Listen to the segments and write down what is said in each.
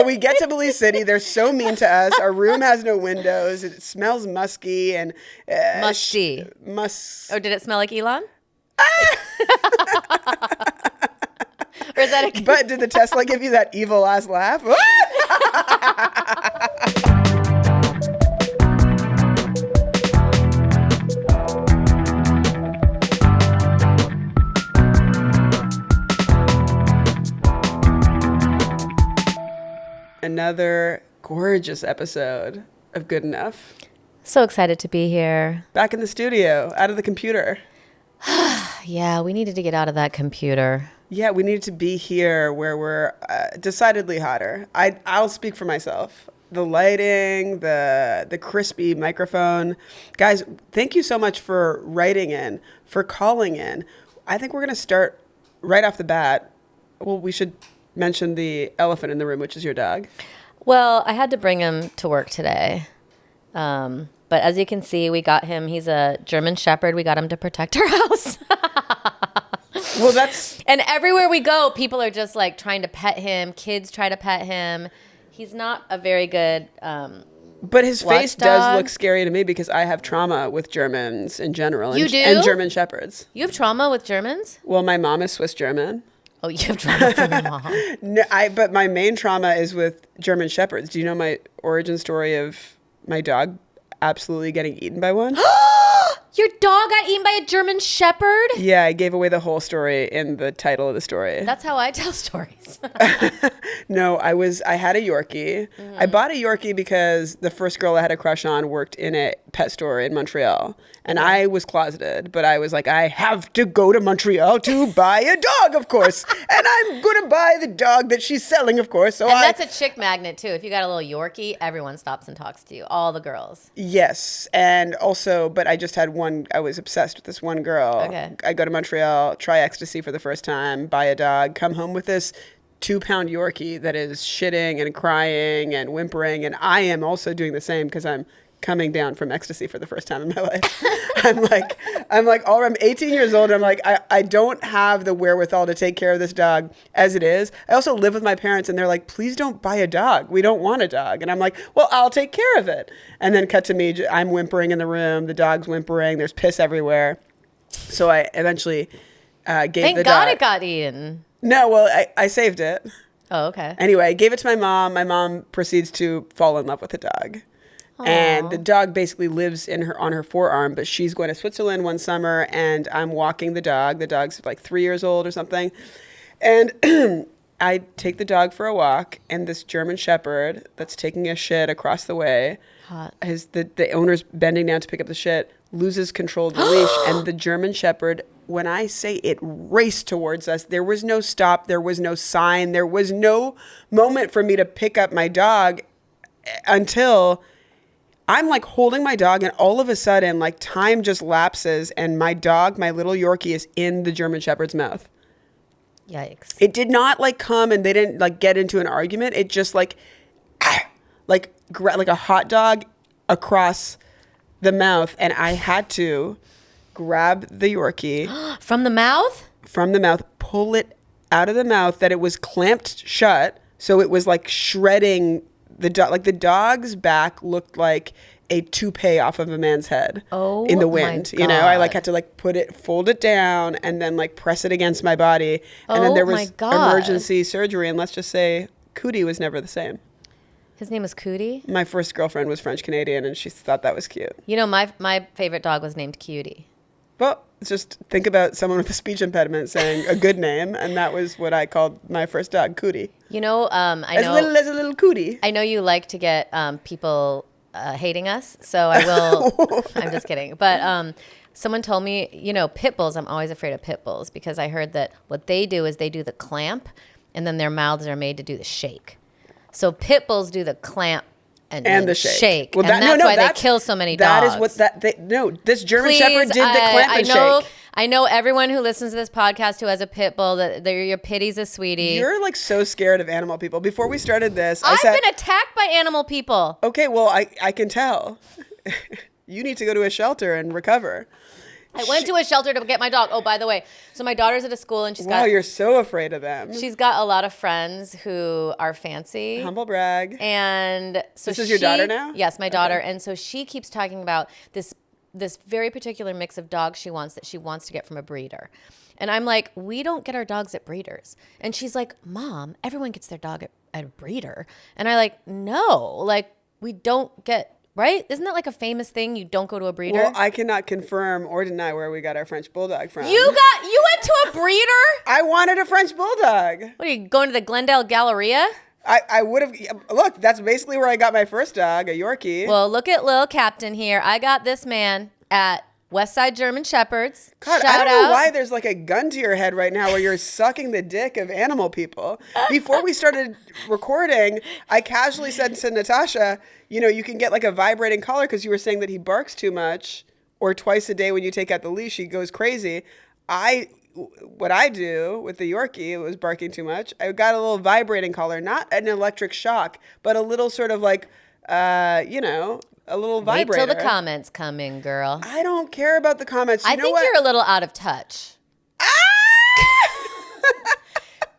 But we get to Belize City. They're so mean to us. Our room has no windows. It smells musky and Musty. Or did it smell like Elon? Or is that a But did the Tesla give you that evil ass laugh? Another gorgeous episode of Good Enough. So excited to be here. Back in the studio, out of the computer. Yeah, we needed to get out of that computer. Yeah, we needed to be here where we're decidedly hotter. I'll speak for myself. The lighting, the crispy microphone. Guys, thank you so much for writing in, for calling in. I think we're going to start right off the bat. Well, we should mention the elephant in the room, which is your dog. Well, I had to bring him to work today. But as you can see, we got him. He's a German Shepherd. We got him to protect our house. Well, that's... And everywhere we go, people are just like trying to pet him. Kids try to pet him. He's not a very good But his face watchdog. does look scary to me because I have trauma with Germans in general. You do? And German Shepherds. You have trauma with Germans? Well, my mom is Swiss German. Oh, you have trauma from your mom. No, but my main trauma is with German Shepherds. Do you know my origin story of my dog absolutely getting eaten by one? Your dog got eaten by a German Shepherd? Yeah, I gave away the whole story in the title of the story. That's how I tell stories. No, I had a Yorkie. Mm-hmm. I bought a Yorkie because the first girl I had a crush on worked in a pet store in Montreal. And I was closeted, but I was like, I have to go to Montreal to buy a dog, of course. And I'm going to buy the dog that she's selling, of course. So And that's a chick magnet, too. If you got a little Yorkie, everyone stops and talks to you. All the girls. Yes. And also, but I just had one, I was obsessed with this one girl. Okay. I go to Montreal, try ecstasy for the first time, buy a dog, come home with this 2-pound Yorkie that is shitting and crying and whimpering. And I am also doing the same because I'm coming down from ecstasy for the first time in my life. I'm 18 years old. And I'm like, I don't have the wherewithal to take care of this dog as it is. I also live with my parents and they're like, please don't buy a dog. We don't want a dog. And I'm like, well, I'll take care of it. And then cut to me, I'm whimpering in the room. The dog's whimpering. There's piss everywhere. So I eventually gave Thank the God dog. it got eaten. No, well, I saved it. Oh, okay. Anyway, I gave it to my mom. My mom proceeds to fall in love with the dog. And the dog basically lives on her forearm, but she's going to Switzerland one summer and I'm walking the dog. The dog's like 3 years old or something. And I take the dog for a walk and this German Shepherd that's taking a shit across the way, Hot. the owner's bending down to pick up the shit, loses control of the leash. And the German Shepherd, when I say it raced towards us, there was no stop. There was no sign. There was no moment for me to pick up my dog until I'm like holding my dog and all of a sudden like time just lapses and my dog, my little Yorkie, is in the German Shepherd's mouth. Yikes. It did not like come and they didn't like get into an argument. It just like a hot dog across the mouth. And I had to grab the Yorkie From the mouth? from the mouth, pull it out of the mouth that it was clamped shut. So it was like shredding the dog. Like the dog's back looked like a toupee off of a man's head in the wind. my You know, I like God. had to like fold it down and then like press it against my body. And then Oh there my was God. emergency surgery. And let's just say Cootie was never the same. His name was Cootie? My first girlfriend was French Canadian and she thought that was cute. You know, my favorite dog was named Cutie. Well, just think about someone with a speech impediment saying a good name, and that was what I called my first dog, Cootie. You know, As little as a little cootie. I know you like to get people hating us, so I will. I'm just kidding. But someone told me, you know, pit bulls, I'm always afraid of pit bulls because I heard that what they do is they do the clamp and then their mouths are made to do the shake. So pit bulls do the clamp and the shake. Well, And that's why they kill so many That dogs. is what this German Please, Shepherd did the clamp and shake. I know everyone who listens to this podcast who has a pit bull, that your pity's a sweetie. You're like so scared of animal people. Before we started this, I I've said, been attacked by animal people. okay, well, I can tell. You need to go to a shelter and recover. I went to a shelter to get my dog. Oh, by the way, so my daughter's at a school and Wow, you're so afraid of them. she's got a lot of friends who are fancy. Humble brag. And so This is your daughter now? Yes, my daughter. And so she keeps talking about this very particular mix of dogs she wants to get from a breeder. And I'm like, we don't get our dogs at breeders. And she's like, Mom, everyone gets their dog at a breeder. And I like, no, like we don't get, right? Isn't that like a famous thing? You don't go to a breeder? Well, I cannot confirm or deny where we got our French Bulldog from. You went to a breeder? I wanted a French Bulldog. What are you going to the Glendale Galleria? I would have, look, that's basically where I got my first dog, a Yorkie. Well, look at Lil Captain here. I got this man at Westside German Shepherds. God, Shout I don't know out. why there's like a gun to your head right now where you're sucking the dick of animal people. Before we started recording, I casually said to Natasha, you can get like a vibrating collar because you were saying that he barks too much, or twice a day when you take out the leash, he goes crazy. What I do with the Yorkie, it was barking too much. I got a little vibrating collar, not an electric shock, but a little sort of like, a little vibrator. Wait till the comments come in, girl. I don't care about the comments. I think you're a little out of touch.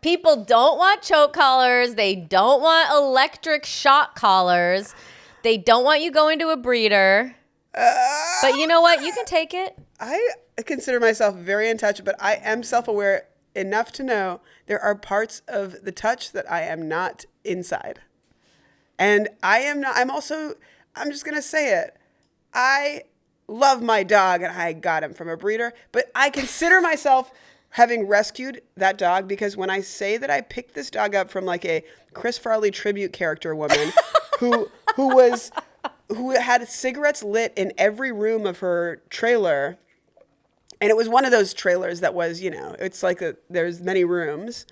People don't want choke collars. They don't want electric shock collars. They don't want you going to a breeder. But you know what? You can take it. I consider myself very in touch, but I am self-aware enough to know there are parts of the touch that I am not inside. And I'm just going to say it. I love my dog and I got him from a breeder, but I consider myself having rescued that dog because when I say that I picked this dog up from like a Chris Farley tribute character woman who had cigarettes lit in every room of her trailer. And it was one of those trailers that was, it's like there's many rooms,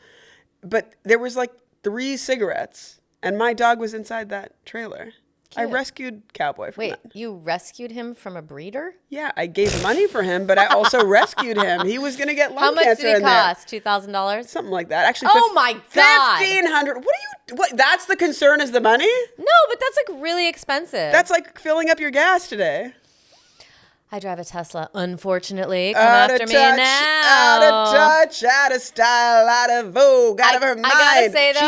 but there was like 3 cigarettes and my dog was inside that trailer. Cute. I rescued Cowboy from that. Wait, you rescued him from a breeder? Yeah, I gave money for him, but I also rescued him. He was going to get lung cancer. How much did it cost? $2,000? Something like that. Actually, oh my God. $1,500. What? That's the concern is the money? No, but that's like really expensive. That's like filling up your gas today. I drive a Tesla, unfortunately. Come after me now. Out of touch, out of style, out of vogue, out of her mind. I gotta say, though,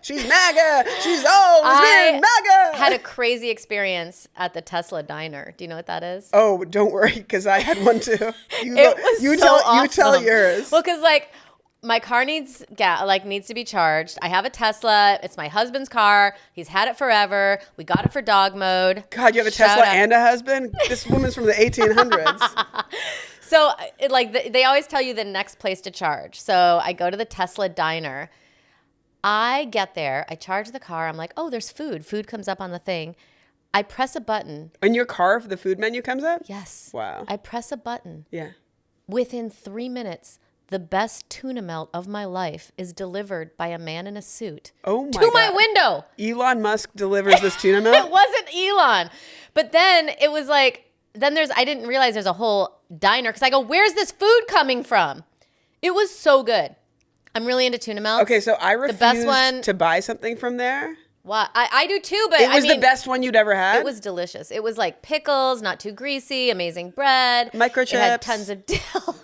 She's MAGA. She's always been MAGA. Had a crazy experience at the Tesla diner. Do you know what that is? Oh, don't worry, because I had one too. You tell yours. Well, because my car needs to be charged. I have a Tesla. It's my husband's car. He's had it forever. We got it for dog mode. God, you have a Tesla and a husband? This woman's from the 1800s. So, they always tell you the next place to charge. So I go to the Tesla diner. I get there. I charge the car. I'm like, oh, there's food. Food comes up on the thing. I press a button. In your car, the food menu comes up? Yes. Wow. I press a button. Yeah. Within 3 minutes, the best tuna melt of my life is delivered by a man in a suit to my window. Elon Musk delivers this tuna melt? It wasn't Elon. But then it was like, I didn't realize there's a whole diner because I go, where's this food coming from? It was so good. I'm really into tuna melts. Okay, so I refused to buy something from there. Wow, I do too, but it was the best one you'd ever had? It was delicious. It was like pickles, not too greasy, amazing bread. Microchips. It had tons of dill.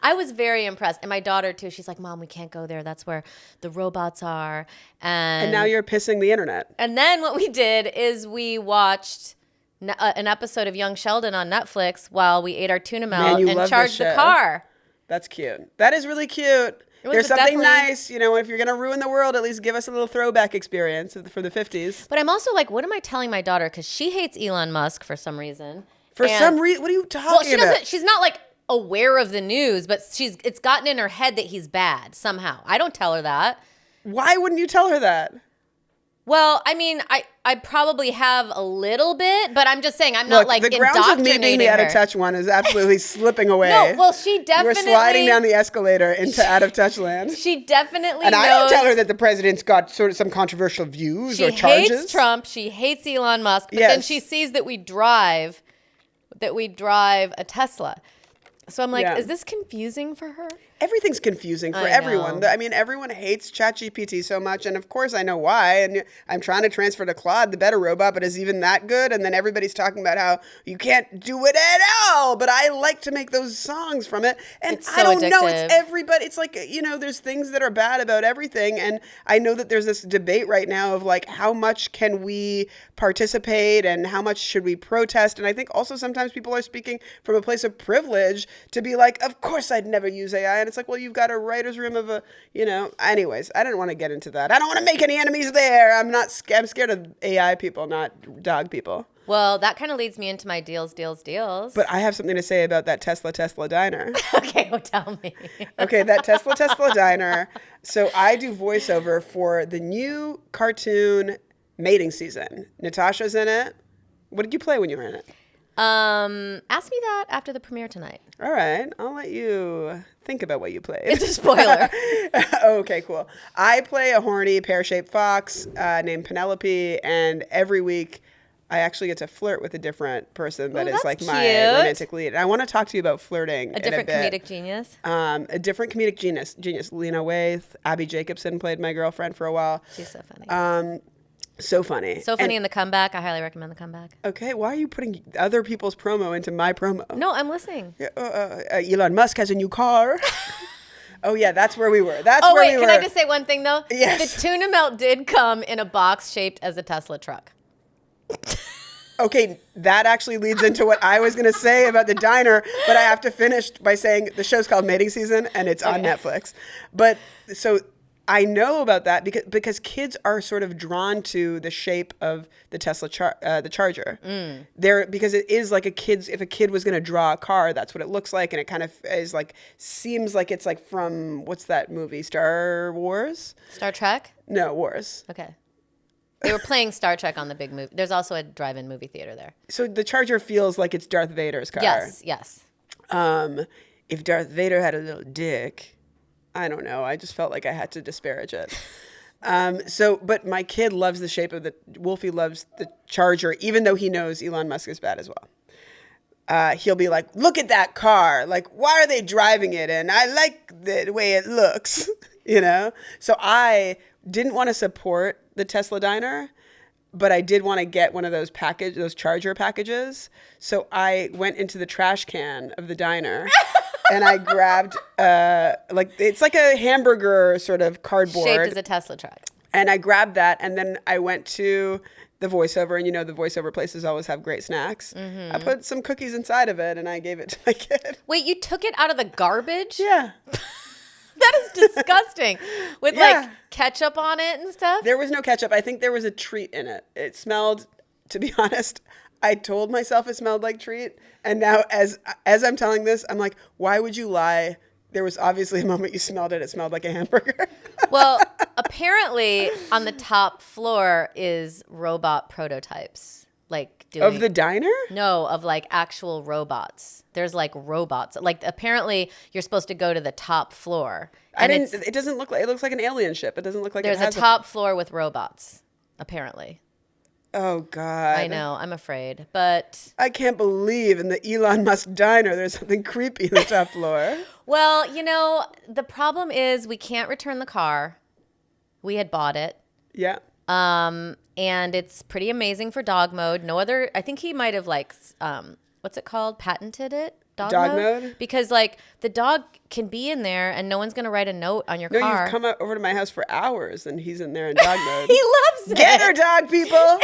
I was very impressed. And my daughter, too, she's like, Mom, we can't go there. That's where the robots are. And now you're pissing the internet. And then what we did is we watched an episode of Young Sheldon on Netflix while we ate our tuna melt and charged the car. That's cute. That is really cute. There's something nice. If you're going to ruin the world, at least give us a little throwback experience for the 50s. But I'm also like, what am I telling my daughter? Because she hates Elon Musk for some reason. What are you talking about? She's not like aware of the news, but it's gotten in her head that he's bad somehow. I don't tell her that. Why wouldn't you tell her that? Well, I mean, I probably have a little bit, but I'm just saying I'm not like indoctrinating her. The grounds of me being the out of touch one is absolutely slipping away. No, well, she definitely... You're sliding down the escalator into out of touch land. She definitely and knows... I don't tell her that the president's got sort of some controversial views or charges. She hates Trump. She hates Elon Musk. But then she sees that we drive a Tesla. So I'm like, is this confusing for her? everything's confusing for I everyone. know. I mean, everyone hates ChatGPT so much, and of course I know why. And I'm trying to transfer to Claude, the better robot, but is even that good? And then everybody's talking about how you can't do it at all, but I like to make those songs from it. And It's I so don't know, it's addictive. everybody. It's like, there's things that are bad about everything. And I know that there's this debate right now of like, how much can we participate and how much should we protest? And I think also sometimes people are speaking from a place of privilege to be like, of course I'd never use AI. And it's like, well, you've got a writer's room of anyways, I didn't want to get into that. I don't want to make any enemies there. I'm scared of AI people, not dog people. Well, that kind of leads me into my deals. But I have something to say about that Tesla diner. Okay, well, tell me. Okay, that Tesla diner. So I do voiceover for the new cartoon Mating Season. Natasha's in it. What did you play when you were in it? Ask me that after the premiere tonight. All right, I'll let you think about what you played. It's a spoiler. Okay, cool. I play a horny pear-shaped fox named Penelope, and every week I actually get to flirt with a different person that is that's like my cute. romantic lead. And I want to talk to you about flirting. A different comedic genius. A different comedic genius. Lena Waithe, Abby Jacobson played my girlfriend for a while. She's so funny. So funny. So funny in The Comeback. I highly recommend The Comeback. Okay, why are you putting other people's promo into my promo? No, I'm listening. Elon Musk has a new car. Oh yeah, that's where we were. Oh wait, can I just say one thing though? Yes. The tuna melt did come in a box shaped as a Tesla truck. Okay, that actually leads into what I was going to say about the diner, but I have to finish by saying the show's called Mating Season and it's on Netflix. But so I know about that because kids are sort of drawn to the shape of the Tesla the Charger. Because it is like if a kid was going to draw a car, that's what it looks like, and it kind of is like seems like it's like from what's that movie? Star Wars? Star Trek? No, Wars. Okay. They were playing Star Trek on the big movie. There's also a drive-in movie theater there. So the Charger feels like it's Darth Vader's car. Yes. If Darth Vader had a little dick, I don't know. I just felt like I had to disparage it. But my kid loves the shape of Wolfie loves the Charger, even though he knows Elon Musk is bad as well. He'll be like, look at that car. Like, why are they driving it? And I like the way it looks, So I didn't want to support the Tesla diner, but I did want to get one of those Charger packages. So I went into the trash can of the diner and I grabbed it's like a hamburger sort of cardboard. Shaped as a Tesla truck. And I grabbed that, and then I went to the voiceover, and the voiceover places always have great snacks. I put some cookies inside of it and I gave it to my kid. Wait, you took it out of the garbage? Yeah. That is disgusting. With like ketchup on it and stuff? There was no ketchup. I think there was a treat in it. It smelled, to be honest, I told myself it smelled like treat. And now as I'm telling this, I'm like, why would you lie? There was obviously a moment you smelled it. It smelled like a hamburger. Well, apparently on the top floor is robot prototypes. Of the diner? No, of like actual robots. There's like robots. Like apparently you're supposed to go to the top floor. It doesn't look like, it looks like an alien ship. It doesn't look like there's it has a top floor with robots, apparently. Oh, God. I know. I'm afraid. But I can't believe in the Elon Musk diner there's something creepy in the top floor. Well, the problem is we can't return the car. We had bought it. Yeah. And it's pretty amazing for dog mode. No other, I think he might have what's it called? Patented it? Dog mode? Because the dog can be in there and no one's going to write a note on your car. No, you've come over to my house for hours and he's in there in dog mode. He loves it. Get her, dog people.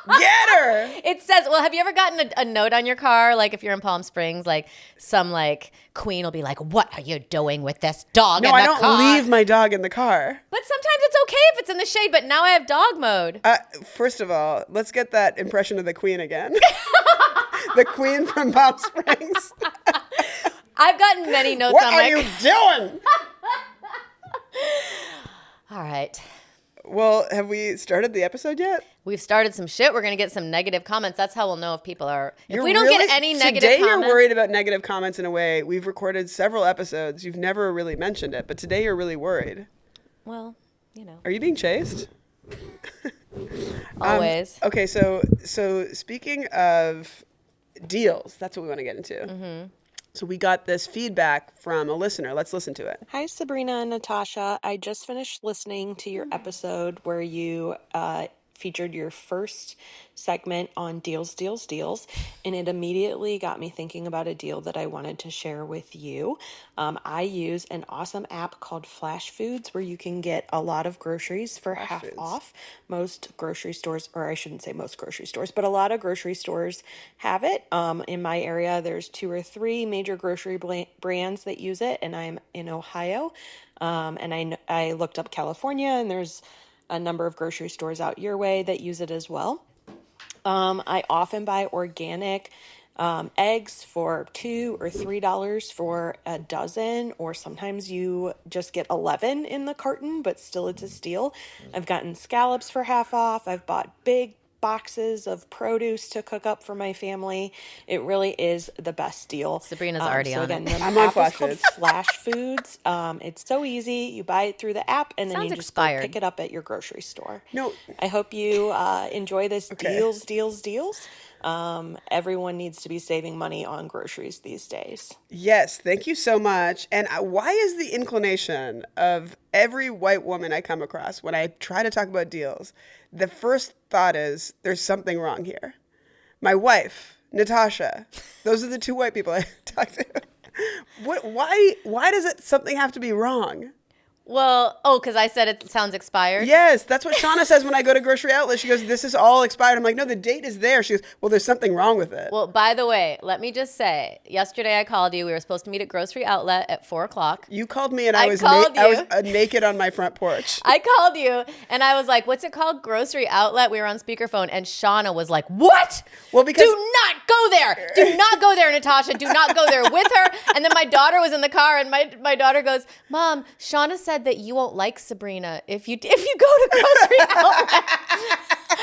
Get her. It says, well, have you ever gotten a note on your car? Like if you're in Palm Springs, some queen will be like, what are you doing with this dog in the car? No, I don't leave my dog in the car. But sometimes it's okay if it's in the shade, but now I have dog mode. First of all, let's get that impression of the queen again. The queen from Palm Springs. I've gotten many notes what on are you doing? All right. Well, have we started the episode yet? We've started some shit. We're going to get some negative comments. That's how we'll know if people are... If You're we don't get any negative today comments... Today you're worried about negative comments in a way. We've recorded several episodes. You've never really mentioned it, but today you're really worried. Well, Are you being chased? Always. Okay, so speaking of deals, that's what we want to get into. So we got this feedback from a listener. Let's listen to it. Hi, Sabrina and Natasha. I just finished listening to your episode where you featured your first segment on deals, deals, deals, and it immediately got me thinking about a deal that I wanted to share with you. I use an awesome app called Flash Foods where you can get a lot of groceries for half off. Most grocery stores, or I shouldn't say most grocery stores, but a lot of grocery stores have it. In my area, there's 2 or 3 major grocery brands that use it, and I'm in Ohio. And I looked up California, and there's a number of grocery stores out your way that use it as well. I often buy organic eggs for $2 or $3 for a dozen, or sometimes you just get 11 in the carton, but still it's a steal. I've gotten scallops for half off. I've bought big boxes of produce to cook up for my family. It really is the best deal. Sabrina's already on it. I'm on Flash called Foods. Flash Foods. It's so easy. You buy it through the app, and then Sounds you just expired. go pick it up at your grocery store. No. I hope you enjoy this deals. Everyone needs to be saving money on groceries these days. Yes, thank you so much. And why is the inclination of every white woman I come across when I try to talk about deals, the first thought is there's something wrong here? My wife, Natasha, those are the 2 white people I talk to. Why does something have to be wrong? Well, because I said it sounds expired. Yes, that's what Shauna says when I go to Grocery Outlet. She goes, this is all expired. I'm like, no, the date is there. She goes, well, there's something wrong with it. Well, by the way, let me just say, yesterday I called you. We were supposed to meet at Grocery Outlet at 4:00. You called me and I was naked on my front porch. I called you and I was like, what's it called? Grocery Outlet. We were on speakerphone and Shauna was like, what? Well, because do not go there. Do not go there, Natasha. Do not go there with her. And then my daughter was in the car and my daughter goes, Mom, Shauna said that you won't like Sabrina if you go to Grocery Outlet.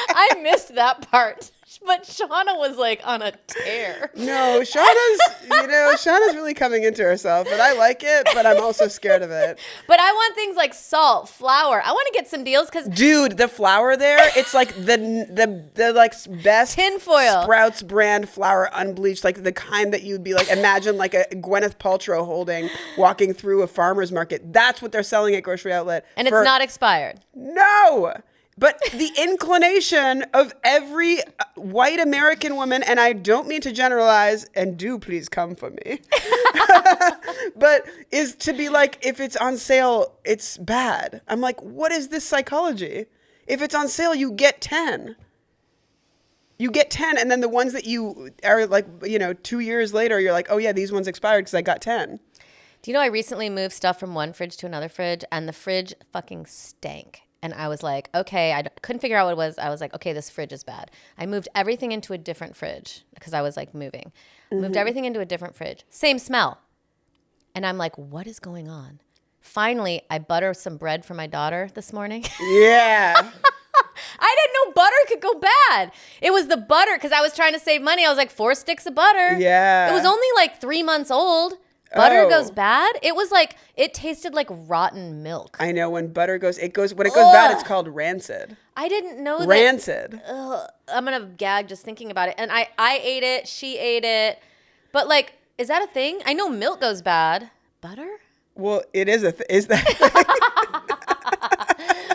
I missed that part. But Shauna was like on a tear. No, Shauna's really coming into herself, and I like it, but I'm also scared of it. But I want things like salt, flour. I want to get some deals because dude, the flour there, it's like the like best tinfoil Sprouts brand flour, unbleached, like the kind that you'd be like, imagine like a Gwyneth Paltrow walking through a farmer's market. That's what they're selling at Grocery Outlet. And it's not expired. No. But the inclination of every white American woman, and I don't mean to generalize, and do please come for me, but is to be like, if it's on sale, it's bad. I'm like, what is this psychology? If it's on sale, you get 10. You get 10, and then the ones that you are like, 2 years later, you're like, oh yeah, these ones expired because I got 10. Do you know I recently moved stuff from one fridge to another fridge, and the fridge fucking stank. And I was like, okay, I couldn't figure out what it was. I was like, okay, this fridge is bad. I moved everything into a different fridge because I was like moving. Moved everything into a different fridge. Same smell. And I'm like, what is going on? Finally, I buttered some bread for my daughter this morning. Yeah. I didn't know butter could go bad. It was the butter because I was trying to save money. I was like, 4 sticks of butter. Yeah. It was only like 3 months old. Butter goes bad. It was like, it tasted like rotten milk. I know when butter goes bad, it's called rancid. I didn't know that. Rancid. I'm going to gag just thinking about it. And I ate it. She ate it. But like, is that a thing? I know milk goes bad. Butter? Well, it is is that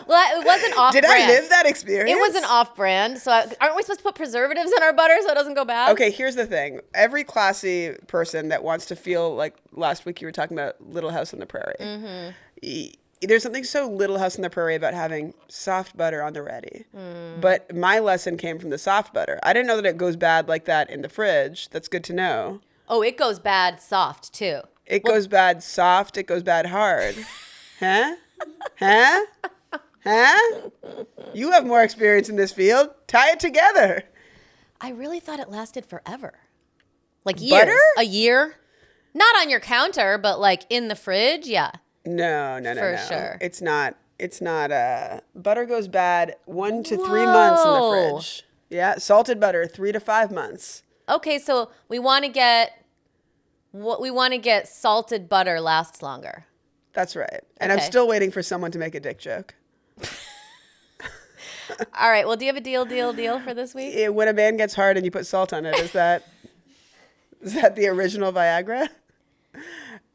Well, it wasn't off-brand. Did I live that experience? It wasn't off-brand. So aren't we supposed to put preservatives in our butter so it doesn't go bad? Okay, here's the thing. Every classy person that wants to feel like last week you were talking about Little House on the Prairie. Mm-hmm. There's something so Little House on the Prairie about having soft butter on the ready. But my lesson came from the soft butter. I didn't know that it goes bad like that in the fridge. That's good to know. Oh, it goes bad soft too. It goes bad soft. It goes bad hard. Huh? Huh? Huh? You have more experience in this field. Tie it together. I really thought it lasted forever. Like years. Butter? A year? Not on your counter, but like in the fridge, yeah. No. For sure. It's not, butter goes bad 1 to 3 months in the fridge. Yeah, salted butter, 3 to 5 months. Okay, so we want to get salted butter lasts longer. That's right. And I'm Okay. still waiting for someone to make a dick joke. All right, well, do you have a deal for this week? When a man gets hard and you put salt on it, is that the original Viagra?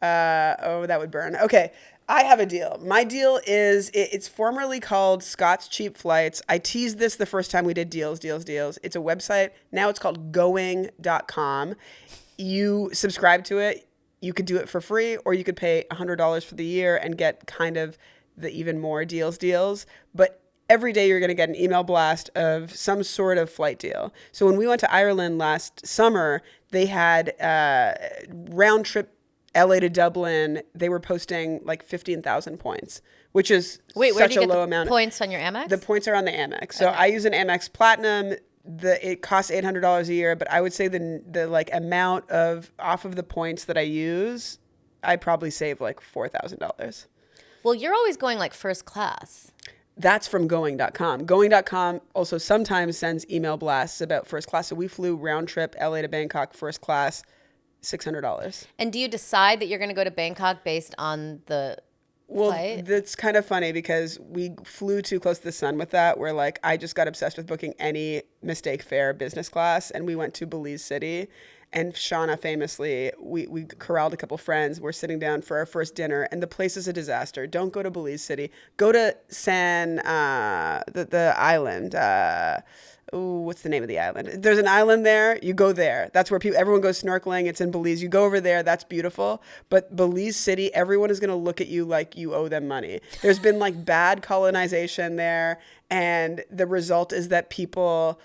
Oh, that would burn. Okay. I have a deal. My deal is it's formerly called Scott's Cheap Flights. I teased this the first time we did deals. It's a website. Now it's called going.com. You subscribe to it. You could do it for free, or you could pay $100 for the year and get kind of the even more deals. But every day you're going to get an email blast of some sort of flight deal. So when we went to Ireland last summer, they had round trip LA to Dublin. They were posting like 15,000 points, which is such a low amount. Points on your Amex? The points are on the Amex. So I use an Amex Platinum. It costs $800 a year, but I would say the like amount of off of the points that I use, I probably save like $4,000. Well, you're always going like first class. That's from going.com. Going.com also sometimes sends email blasts about first class. So we flew round trip LA to Bangkok first class, $600. And do you decide that you're going to go to Bangkok based on the flight? That's kind of funny because we flew too close to the sun with that. Where like I just got obsessed with booking any mistake fare business class, and we went to Belize City. And Shauna famously, we corralled a couple friends. We're sitting down for our first dinner, and the place is a disaster. Don't go to Belize City. Go to the island. What's the name of the island? There's an island there. You go there. That's where everyone goes snorkeling. It's in Belize. You go over there. That's beautiful. But Belize City, everyone is going to look at you like you owe them money. There's been like colonization there. And the result is that people...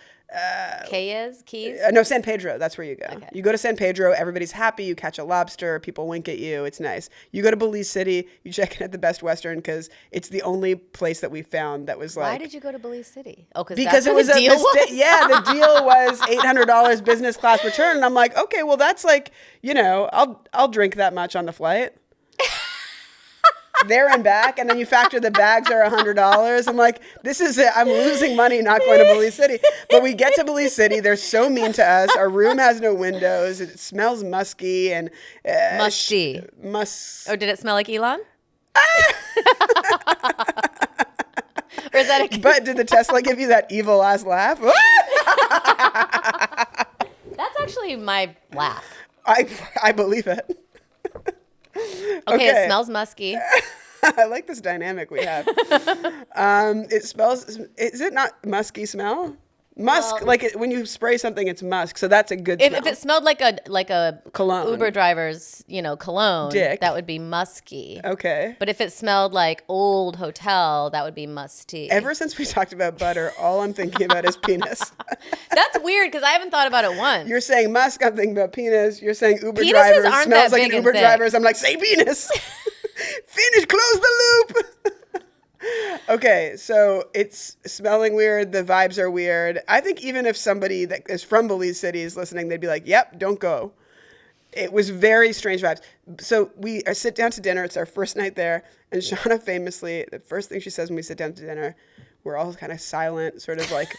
Keys? No, San Pedro. That's where you go. Okay. You go to San Pedro. Everybody's happy. You catch a lobster. People wink at you. It's nice. You go to Belize City. You check in at the Best Western because it's the only place that we found that was like. Why did you go to Belize City? Oh, because it was a deal. Yeah, the deal was $800 business class return, and I'm like, okay, well that's like, I'll drink that much on the flight. There and back, and then you factor the bags are $100. I'm like, this is it. I'm losing money not going to Belize City. But we get to Belize City. They're so mean to us. Our room has no windows. It smells musky and musty. Oh, did it smell like Elon? Or is that But did the Tesla give you that evil ass laugh? That's actually my laugh. I believe it. Okay, it smells musky. I like this dynamic we have. It smells. Is it not musky smell? Musk, when you spray something, it's musk. So that's a good smell. If it smelled like a cologne, Uber driver's, cologne, dick, that would be musky. Okay. But if it smelled like old hotel, that would be musty. Ever since we talked about butter, all I'm thinking about is penis. That's weird because I haven't thought about it once. You're saying musk, I'm thinking about penis. You're saying Uber Penises drivers aren't smells that like big an Uber and thick. drivers. I'm like, say penis. Finish, close the loop. Okay, so it's smelling weird. The vibes are weird. I think even if somebody that is from Belize City is listening, they'd be like, yep, don't go. It was very strange vibes. So we sit down to dinner. It's our first night there. And Shauna famously, the first thing she says when we sit down to dinner, we're all kind of silent, sort of like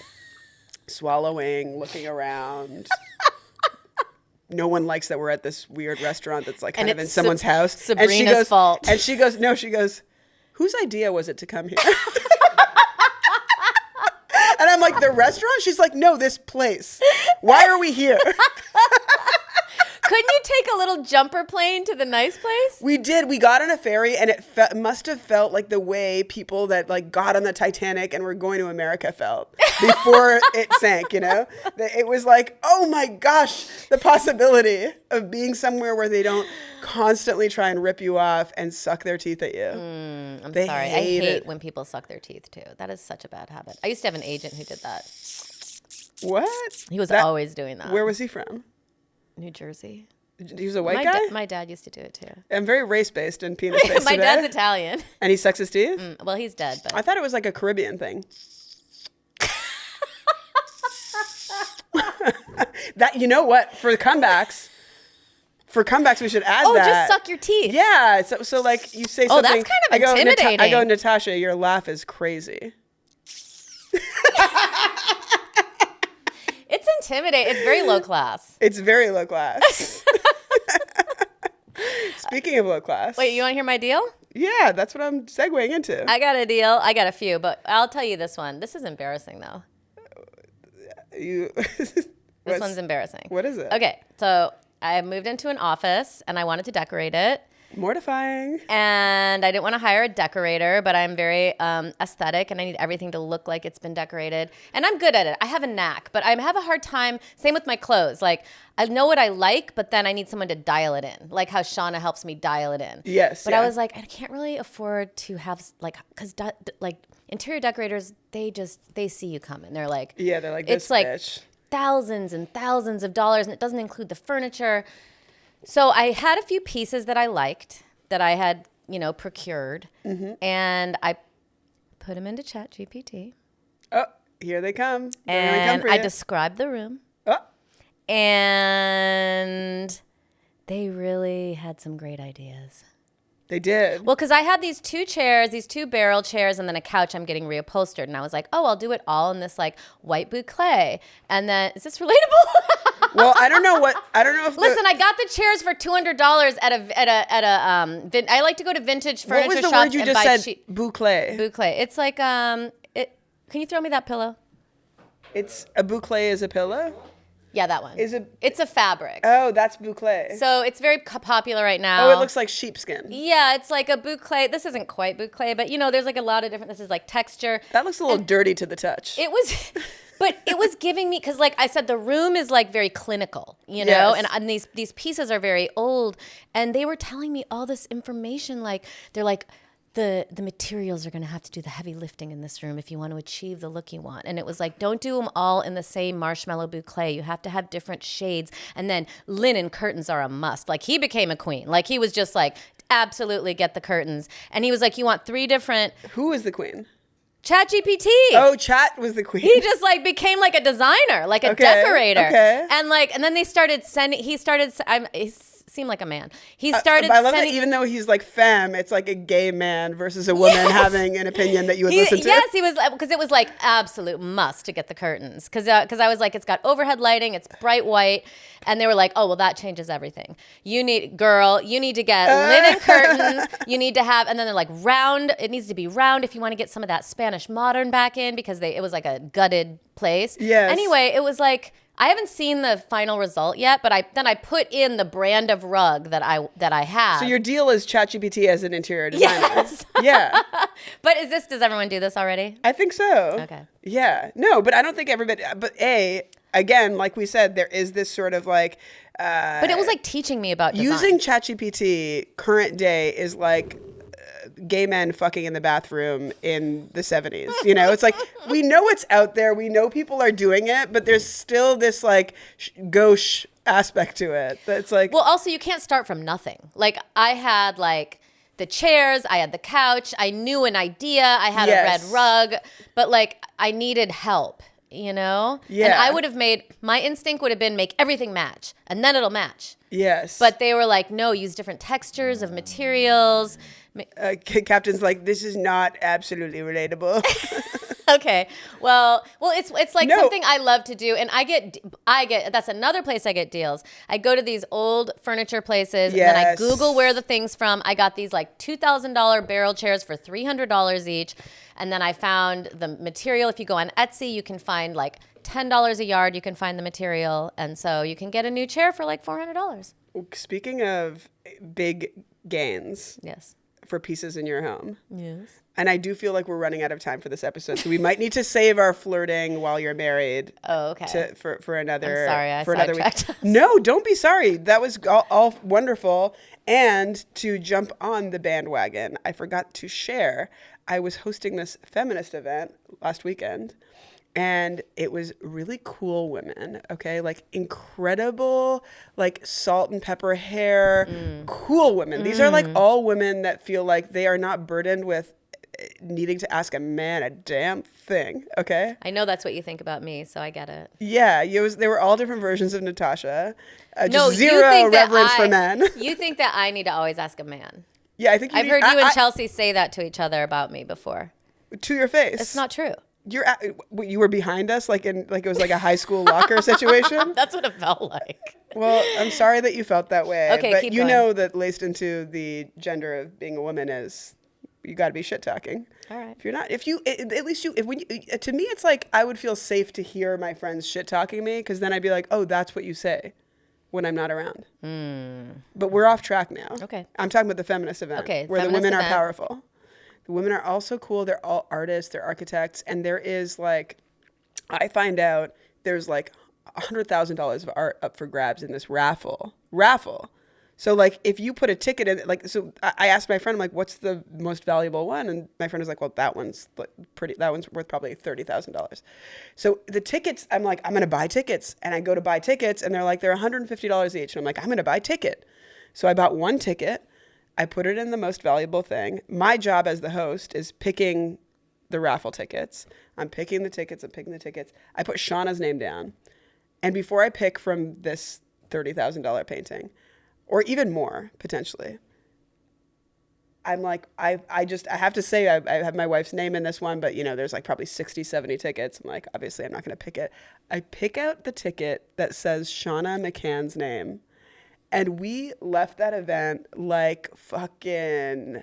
swallowing, looking around. No one likes that we're at this weird restaurant that's like kind of in someone's house. Sabrina's fault. And she goes, whose idea was it to come here? And I'm like, the restaurant? She's like, no, this place. Why are we here? Couldn't you take a little jumper plane to the nice place? We did. We got on a ferry, and it must have felt like the way people that like got on the Titanic and were going to America felt before it sank, It was like, oh my gosh, the possibility of being somewhere where they don't constantly try and rip you off and suck their teeth at you. I'm sorry. I hate when people suck their teeth, too. That is such a bad habit. I used to have an agent who did that. What? He was always doing that. Where was he from? New Jersey. He was a white guy? My dad used to do it too. I'm very race-based and penis-based My today. dad's Italian. And he sucks his teeth? Well, he's dead, but... I thought it was like a Caribbean thing. That, you know what? For comebacks, we should add that. Oh, just suck your teeth. Yeah. So like you say something. Oh, that's kind of intimidating. I go, Natasha, your laugh is crazy. It's intimidating. It's very low class. It's very low class. Speaking of low class. Wait, you want to hear my deal? Yeah, that's what I'm segueing into. I got a deal. I got a few, but I'll tell you this one. This is embarrassing, though. This one's embarrassing. What is it? Okay, so I moved into an office, and I wanted to decorate it. Mortifying. And I didn't want to hire a decorator, but I'm very aesthetic and I need everything to look like it's been decorated. And I'm good at it. I have a knack, but I have a hard time. Same with my clothes. Like, I know what I like, but then I need someone to dial it in. Like how Shauna helps me dial it in. Yes. But I was like, I can't really afford to have, like, because like interior decorators, they see you coming. They're like, yeah, they're like, this it's like bitch. thousands and thousands of dollars, and it doesn't include the furniture. So I had a few pieces that I liked that I had, procured, and I put them into ChatGPT. Oh, here they come. They're gonna come And for I you. described the room, Oh, and they really had some great ideas. they did. Well, because I had these two chairs, these two barrel chairs, and then a couch I'm getting reupholstered. And I was like, oh, I'll do it all in this like white boucle. And then, is this relatable? Well, I don't know if Listen, I got the chairs for $200 at a I like to go to vintage furniture what was the shops word you and just buy said? Boucle. boucle. It's like can you throw me that pillow? It's a boucle is a pillow? Yeah, that one. It's a fabric. Oh, that's boucle. So it's very popular right now. Oh, it looks like sheepskin. Yeah, it's like a boucle. This isn't quite boucle, but there's like a lot of different. This is like texture. That looks a little dirty to the touch. It was, but it was giving me, because like I said, the room is like very clinical, Yes. and these pieces are very old, and they were telling me all this information. Like they're like, the materials are going to have to do the heavy lifting in this room if you want to achieve the look you want. And it was like, don't do them all in the same marshmallow boucle. You have to have different shades. And then linen curtains are a must. Like he became a queen. Like he was just like, absolutely get the curtains. And he was like, you want 3 different. Who is the queen? ChatGPT. Oh, Chat was the queen. He just like became like a designer, like a decorator. Okay. And then they started sending, he seemed like a man. He started I love sending. that even though he's like femme, it's like a gay man versus a woman having an opinion that you would listen to. Yes, he was, because it was like absolute must to get the curtains. Because I was like, it's got overhead lighting, it's bright white. And they were like, oh, well, that changes everything. You need to get linen curtains. You need to have, and then they're like round. It needs to be round if you want to get some of that Spanish modern back in, because it was like a gutted place. Yes. Anyway, it was like, I haven't seen the final result yet, but I put in the brand of rug that I have. So your deal is ChatGPT as an interior designer. Yes. Yeah. But does everyone do this already? I think so. Okay. Yeah. No, but I don't think everybody, but again, like we said, there is this sort of like. But it was like teaching me about design. Using ChatGPT current day is like gay men fucking in the bathroom in the 70s. It's like, we know it's out there. We know people are doing it, but there's still this like gauche aspect to it. That's like, well, also you can't start from nothing. Like I had like the chairs, I had the couch, I knew an idea, I had a red rug, but like I needed help. Yeah. And I would have my instinct would have been make everything match and then it'll match. Yes. But they were like, no, use different textures of materials. Captain's like, this is not absolutely relatable. Okay. Well, it's like something I love to do, and I get that's another place I get deals. I go to these old furniture places, and then I Google where the thing's from. I got these like $2,000 barrel chairs for $300 each, and then I found the material. If you go on Etsy, you can find like $10 a yard. You can find the material, and so you can get a new chair for like $400. Speaking of big gains. Yes. For pieces in your home. Yes. And I do feel like we're running out of time for this episode, so we might need to save our flirting while you're married. Oh, okay. For another. I'm sorry, I for another sidetracked week. us. No, don't be sorry. That was all wonderful. And to jump on the bandwagon, I forgot to share. I was hosting this feminist event last weekend. And it was really cool women, okay? Like incredible, like salt and pepper hair, cool women. These are like all women that feel like they are not burdened with needing to ask a man a damn thing, okay? I know that's what you think about me, so I get it. Yeah, they were all different versions of Natasha. No, just zero reverence for men. You think that I need to always ask a man. Yeah, I think I've heard you and Chelsea say that to each other about me before. To your face. It's not true. You were behind us like it was like a high school locker situation. That's what it felt like. Well, I'm sorry that you felt that way. Okay, but keep you going. know that laced into the gender of being a woman is you got to be shit talking. All right. If you're not, to me, it's like I would feel safe to hear my friends shit talking me because then I'd be like, oh, that's what you say when I'm not around. But we're off track now. Okay. I'm talking about the feminist event where the women are powerful. The women are also cool. They're all artists. They're architects. And there is like, I find out there's like $100,000 of art up for grabs in this raffle. So like if you put a ticket in, like, so I asked my friend, I'm like, what's the most valuable one? And my friend was like, well, that one's worth probably $30,000. So the tickets, I'm like, I'm going to buy tickets. And I go to buy tickets and they're like, they're $150 each. And I'm like, I'm going to buy a ticket. So I bought one ticket. I put it in the most valuable thing. My job as the host is picking the raffle tickets. I'm picking the tickets. I put Shauna's name down. And before I pick from this $30,000 painting, or even more potentially, I'm like, I have to say I have my wife's name in this one, but there's like probably 60, 70 tickets. I'm like, obviously I'm not going to pick it. I pick out the ticket that says Shauna McCann's name. And we left that event like fucking,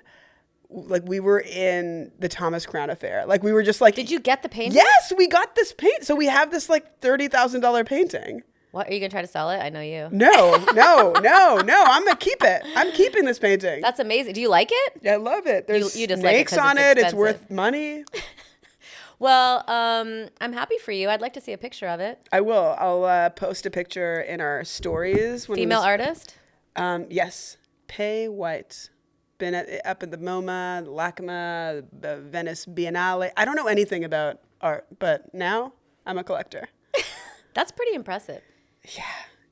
like we were in the Thomas Crown Affair. Like we were just like. Did you get the painting? Yes, we got this paint. So we have this like $30,000 painting. What, are you going to try to sell it? I know you. No. I'm going to keep it. I'm keeping this painting. That's amazing. Do you like it? I love it. There's you just snakes like it on it's it. It's worth money. Well, I'm happy for you. I'd like to see a picture of it. I will. I'll post a picture in our stories. Female artist? Yes. Pei White. Been up at the MoMA, the LACMA, the Venice Biennale. I don't know anything about art, but now I'm a collector. That's pretty impressive. Yeah,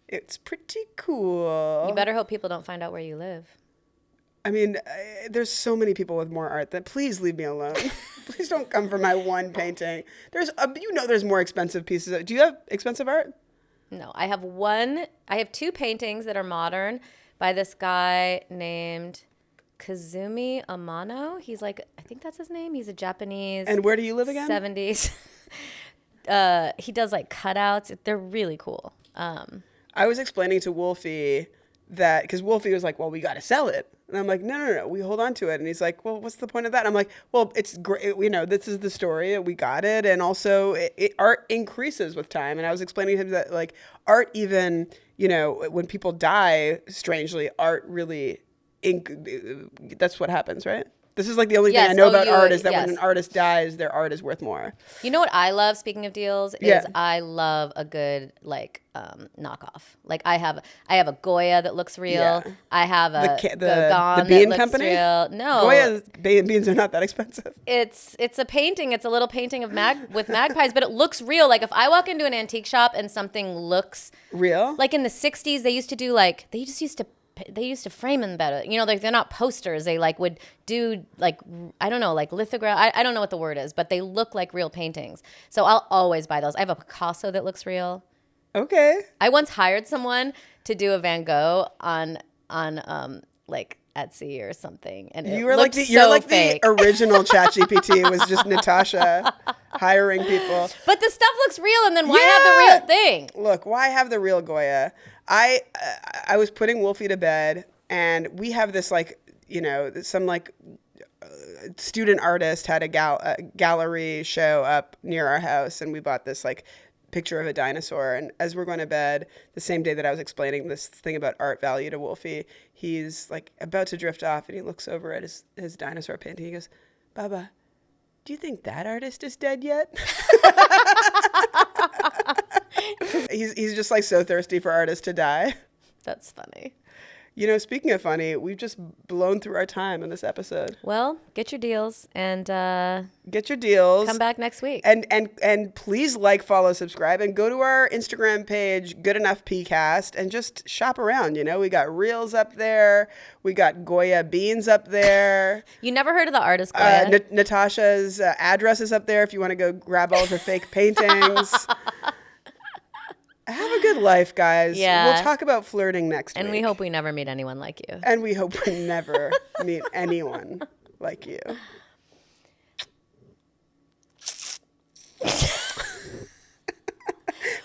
it's pretty cool. You better hope people don't find out where you live. I mean, there's so many people with more art that please leave me alone. Please don't come for my one painting. There's more expensive pieces. Do you have expensive art? No, I have two paintings that are modern by this guy named Kazumi Amano. He's like, I think that's his name. He's a Japanese. And where do you live again? 70s. He does like cutouts. They're really cool. I was explaining to Wolfie that, because Wolfie was like, well, we got to sell it. And I'm like, no, we hold on to it. And he's like, well, what's the point of that? And I'm like, well, it's great. This is the story. We got it. And also art increases with time. And I was explaining to him that like art, even, when people die, strangely, art really, that's what happens, right? This is like the only thing I know about art is that when an artist dies, their art is worth more. You know what I love, speaking of deals, is I love a good like knockoff. Like I have a Goya that looks real. Yeah. I have a the bean that company. Looks real. No, Goya's beans are not that expensive. It's a painting. It's a little painting of with magpies, but it looks real. Like if I walk into an antique shop and something looks real, like in the 60s, they used to frame them better. They're not posters. They like would do like, I don't know, like lithograph. I don't know what the word is, but they look like real paintings. So I'll always buy those. I have a Picasso that looks real. Okay. I once hired someone to do a Van Gogh on like Etsy or something, and you're like the original ChatGPT. It was just Natasha hiring people. But the stuff looks real, and then why have the real thing? Look, why have the real Goya? I was putting Wolfie to bed, and we have this like some like student artist had a gallery show up near our house, and we bought this like picture of a dinosaur. And as we're going to bed, the same day that I was explaining this thing about art value to Wolfie, he's like about to drift off, and he looks over at his dinosaur painting. He goes, "Baba, do you think that artist is dead yet?" He's just like so thirsty for artists to die. That's funny. Speaking of funny, we've just blown through our time in this episode. Well, get your deals and come back next week. And please like, follow, subscribe, and go to our Instagram page, Good Enough PCast, and just shop around. We got reels up there. We got Goya beans up there. You never heard of the artist Goya? Natasha's address is up there if you want to go grab all of her fake paintings. Have a good life, guys. Yeah. We'll talk about flirting next week. And we hope we never meet anyone like you. And we hope we never meet anyone like you.